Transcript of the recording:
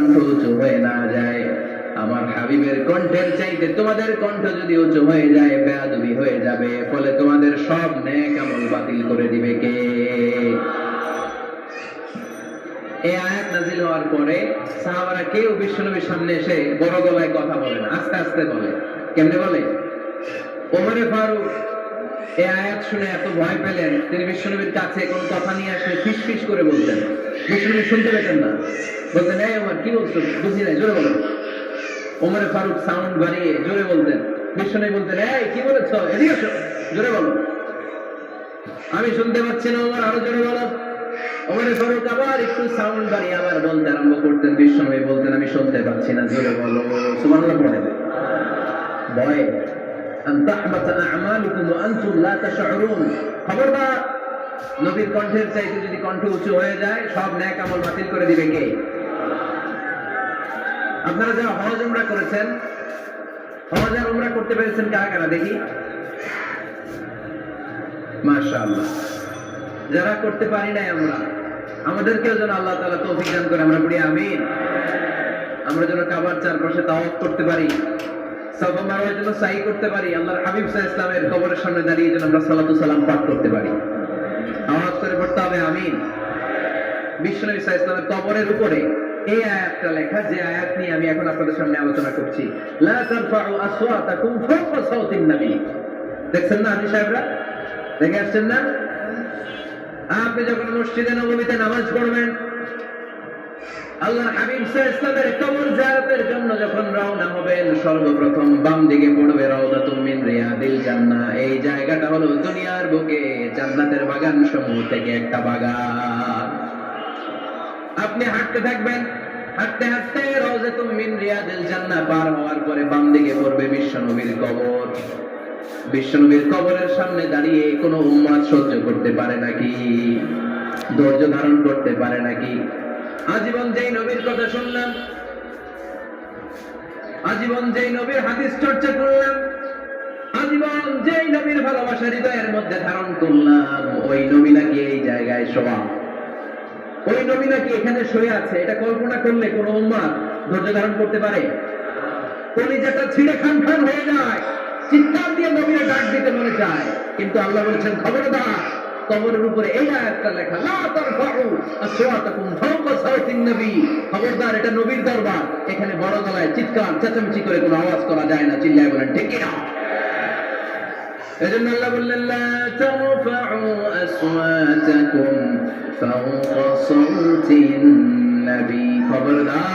কণ্ঠ উঁচু হয়ে না যায়, আমার হাবিবের কণ্ঠের চাইতে তোমাদের কণ্ঠ যদি উঁচু হয়ে যায় বেয়াদবি হয়ে যাবে, ফলে তোমাদের সব নেক আমল বাতিল করে দিবে কে? এই আয়াত নাযিল হওয়ার পরে সাহাবারা কেউ বিশ্বনবীর সামনে এসে বড় গলায় কথা বলে না, আস্তে আস্তে বলে। কেমনে বলে? ওমরে ফারুক এই আয়াত শুনে এত ভয় পেলেন, তিনি বিশ্বনবীর কাছে কোন কথা নিয়ে আসলে ফিস ফিস করে বলতেন, বিশ্বনবী শুনতে পেতেন না। বলতেন, এই ওমর কি বলছো, বুঝি নাই, জোরে বলো। ওমরে ফারুক সাউন্ড বাড়িয়ে জোরে বলতেন, বিশ্বনবী বলতেন, এই কি বলেছো, এদিকে আসো, জোরে বলো, আমি শুনতে পাচ্ছি না, ওমর আরো জোরে বলো। ওমরে ফারুক আবার একটু সাউন্ড বাড়িয়ে আবার বলতে আরম্ভ করতেন, বিশ্বনবী বলতেন, আমি শুনতে পাচ্ছি না, জোরে বলো। সুবহানাল্লাহ পড়ে ভয়ে আন তাহবাতা আমালুকুম ওয়া আনতুম লা তাশউরুন। খবরদার, নবীর কণ্ঠের চাইতে যদি কণ্ঠ উঁচু হয়ে যায় সব নেক আমল বাতিল করে দিবে কে? আপনারা যারা হজ উমরা করেছেন, হজ আর উমরা করতে পেরেছেন কারা কারা দেখি? মাশাআল্লাহ। যারা করতে পারি নাই আমরা, আমাদেরকেও যেন আল্লাহ তাআলা তৌফিক দান করে, আমরা পড়ি আমিন। আমরা যেন কাবার চারপাশে তাওয়াফ করতে পারি, সাফা মারওয়ার জন্য সাই করতে পারি, আল্লাহর হাবিব সাল্লাল্লাহু আলাইহি ওয়াসাল্লামের কবরের সামনে দাঁড়িয়ে যেন আমরা সালাতু সালাম পাঠ করতে পারি। আওয়াজ করে পড়তে হবে আমিন। বিশ্বনবী সাল্লাল্লাহু আলাইহি ওয়াসাল্লামের কবরের উপরে এই আয়াতটা লেখা, যে আয়াত নিয়ে আমি এখন আপনাদের সামনে আলোচনা করছি। লা তারফাউ আসওয়াতাকুম ফাওকা সাওতিন নবী। দেখছেন না হাজি সাহেবরা, দেখে আসছেন না? আপনি যখন মসজিদে নববীতে নামাজ পড়বেন, আল্লাহর হাবিব সাল্লাল্লাহু আলাইহি ওয়াসাল্লামের কবর জিয়ারতের জন্য যখন রওনা হবেন, সর্বপ্রথম বাম দিকে পড়বে রাউদাতুম মিন রিয়াদিল জান্নাহ। এই জায়গাটা হলো দুনিয়ার বুকে জান্নাতের বাগান সমূহ থেকে একটা বাগান। আপনি হাঁটতে থাকবেন, হাঁটতে হাঁটতে রাউদাতুম মিন রিয়াদিল জান্নাহ পার হওয়ার পরে বাম দিকে পড়বে বিশ্বনবীর কবর। বিশ্বনবীর কবরের সামনে দাঁড়িয়ে কোনো উম্মত সহ্য করতে পারে নাকি? ধৈর্য ধারণ করতে পারে নাকি? আজীবন যেই নবীর কথা শুনলাম, আজীবন যেই নবীর হাদিস চর্চা করলাম, আজীবন যেই নবীর ভালোবাসা হৃদয়ের মধ্যে ধারণ করলাম, ওই নবী নাকি এই জায়গায় শোয়া, ওই নবী নাকি এখানে শুয়ে আছে, এটা কল্পনা করলে কোনো উম্মত ধৈর্য ধারণ করতে পারে? কলিজাটা ছিঁড়ে খান খান হয়ে যায়, চিৎকার দিয়ে নবীর ডাক দিতে মনে চায়, কিন্তু আল্লাহ বলেছেন খবরদার, কবরের উপরে এই আয়াতটা লেখা, লা তারফাউ আসওয়াতাকুম ফাওকা সাওতিন নবী। খবরদার, এটা নবীর দরবার, এখানে বড় গলায় চিৎকার চেঁচামেচি করে কোনো আওয়াজ করা যায় না। চিল্লায় বলেন ঠিক কি না? এজন্য আল্লাহ বললেন, লা তারফাউ আসওয়াতাকুম ফাওকা সাওতিন নবী। খবরদার।